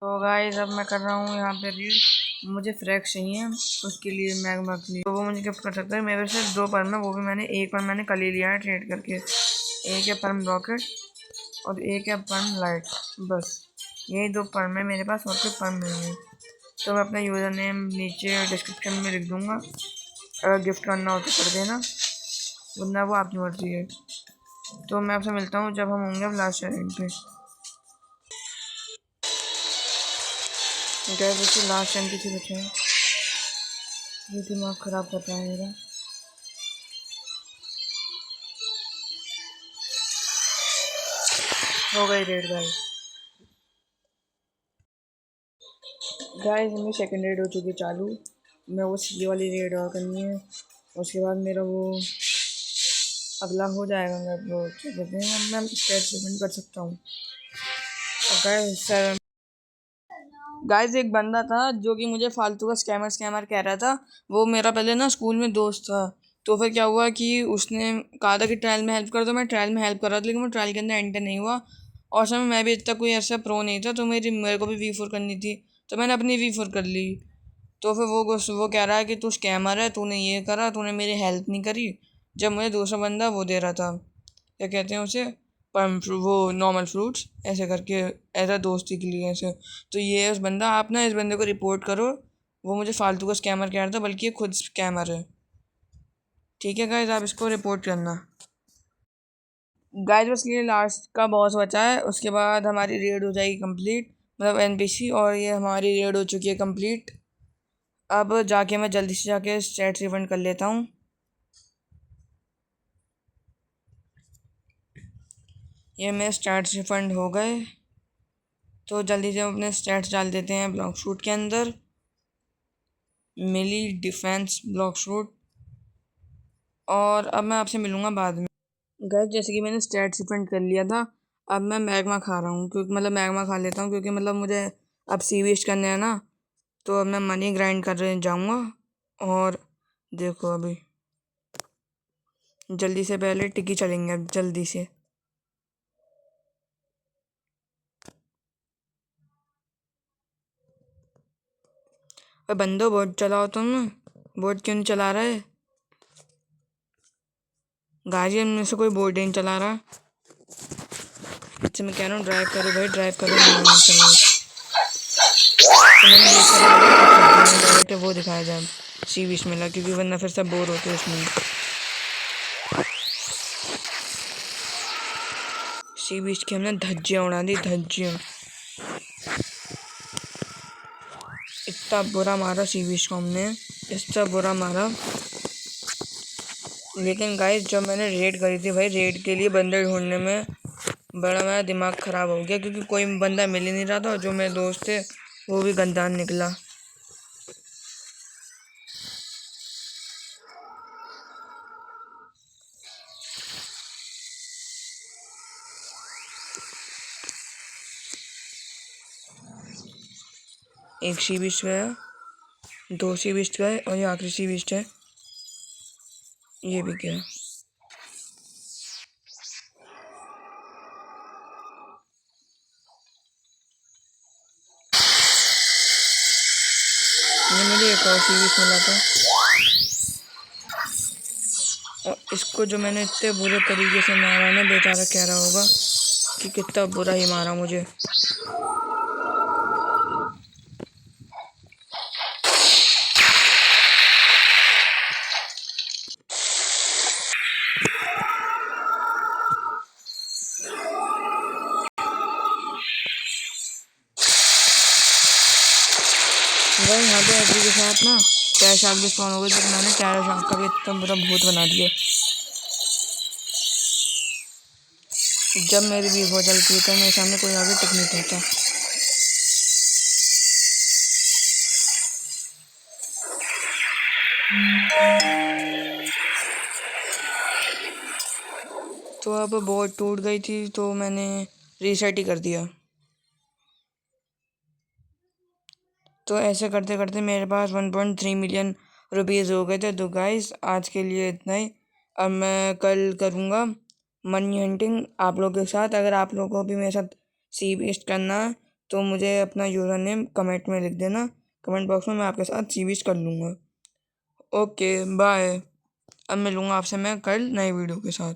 तो गाइस अब मैं कर रहा हूँ यहाँ पे रीड। मुझे फ्रैक्स चाहिए, उसके लिए मैग्मा के लिए। तो वो मुझे गिफ्ट कर सकता है। मेरे से 2 परम है, वो भी मैंने एक परम मैंने कल ही लिया है ट्रेड करके। एक है परम रॉकेट और एक है परम लाइट। बस यही 2 परम है मेरे पास, और कोई परम नहीं है। तो मैं अपना यूज़र नेम नीचे डिस्क्रिप्शन में लिख दूँगा। अगर गिफ्ट करना हो तो कर देना, वरना वो आपकी मर्जी है। तो मैं आपसे मिलता हूँ जब हम होंगे अब लास्ट चैलेंज पे। जैसे लास्ट टाइम किसी बचे हैं, ये दिमाग ख़राब करता है मेरा। हो गई रेड गाइस। गाइस मेरी सेकंड रेड हो चुकी है चालू। मैं वो सी वाली रेड और करनी है, उसके बाद मेरा वो अगला हो जाएगा। मैं वो क्या कहते हैं, मैं स्टेट पेमेंट कर सकता हूँ। गाइस एक बंदा था जो कि मुझे फालतू का स्कैमर कह रहा था। वो मेरा पहले ना स्कूल में दोस्त था। तो फिर क्या हुआ कि उसने कहा था कि ट्रायल में हेल्प कर, तो मैं ट्रायल में हेल्प कर रहा था, लेकिन वो ट्रायल के अंदर एंटर नहीं हुआ। और समय मैं भी इतना कोई ऐसा प्रो नहीं था, तो मेरे को भी V4 करनी थी, तो मैंने अपनी V4 कर ली। तो फिर वो कह रहा है कि तू स्कैमर है, तूने ये करा, तूने मेरी हेल्प नहीं करी, जब मुझे दूसरा बंदा वो दे रहा था, क्या कहते हैं उसे, वो नॉर्मल फ्रूट्स ऐसे करके, ऐसा दोस्ती के लिए ऐसे। तो ये उस बंदा, आप ना इस बंदे को रिपोर्ट करो। वो मुझे फालतू का स्कैमर कह रहा था, बल्कि ये खुद स्कैमर है। ठीक है गाइज, आप इसको रिपोर्ट करना। गाइज बस ये लास्ट का बॉस बचा है, उसके बाद हमारी रेड हो जाएगी कंप्लीट, मतलब NPC। और ये हमारी रेड हो चुकी है कंप्लीट। अब जाके मैं जल्दी से जाके स्टेट रिफंड कर लेता हूँ। ये मेरे स्टेट्स रिफंड हो गए। तो जल्दी से अपने स्टेट्स डाल देते हैं ब्लॉक शूट के अंदर। मिली डिफेंस ब्लॉक शूट। और अब मैं आपसे मिलूँगा बाद में। गैस जैसे कि मैंने स्टेट्स रिफंड कर लिया था, अब मैं मैग्मा खा रहा हूँ, क्योंकि मतलब मैग्मा खा लेता हूँ, क्योंकि मतलब मुझे अब सी वेस्ट करने हैं ना। तो अब मैं मनी ग्राइंड करने जाऊँगा। और देखो अभी जल्दी से पहले टिकी चलेंगे, अब जल्दी से। अब बंदो बोट चलाओ तुम, बोट क्यों नहीं चला रहा है? गाड़ी में से कोई बोट नहीं चला रहा। अच्छा मैं कह रहा हूँ ड्राइव करो भाई, ड्राइव करो। हाँ चलो। तो मैंने देखा था मैंने डायरेक्ट वो दिखाया जाए सी विश मिला, क्योंकि वरना फिर सब बोर होते उसमें। सी विश की हमने धज्जियाँ उड़ा दी, धज्जियाँ। इतना बुरा मारा सी विश को हमने, इतना बुरा मारा। लेकिन गाइस जब मैंने रेड करी थी भाई, रेड के लिए बंदे ढूंढने में बड़ा मेरा दिमाग ख़राब हो गया, क्योंकि कोई बंदा मिल ही नहीं रहा था। जो मेरे दोस्त थे वो भी गंदान निकला। एक सी विश गया, 2 सी विश गए, और ये आखिरी सी विश है, ये भी गया। ये मुझे एक और सी विश मिला था। और इसको जो मैंने इतने बुरे तरीके से मारा ना, बेचारा कह रहा होगा कि कितना बुरा ही मारा मुझे। वही यहाँ पे एग्री के साथ ना टैर शार्क भी स्पॉन हो गए, जब मैंने टैर शार्क का भी इतना बुरा भूत बना दिया। जब मेरी भी हो चलती है तो मेरे सामने कोई आगे टिक नहीं पाता। तो अब बोट टूट गई थी, तो मैंने रीसेट ही कर दिया। तो ऐसे करते करते मेरे पास 1.3 मिलियन रुपीज़ हो गए थे। तो गाइस आज के लिए इतना ही। अब मैं कल करूँगा मनी हंटिंग आप लोगों के साथ। अगर आप लोगों को भी मेरे साथ सी वेस्ट करना है तो मुझे अपना यूज़र नेम कमेंट में लिख देना, कमेंट बॉक्स में, मैं आपके साथ सीविच कर लूँगा। Okay bye. अब मिलूँगा आपसे मैं कल नई वीडियो के साथ।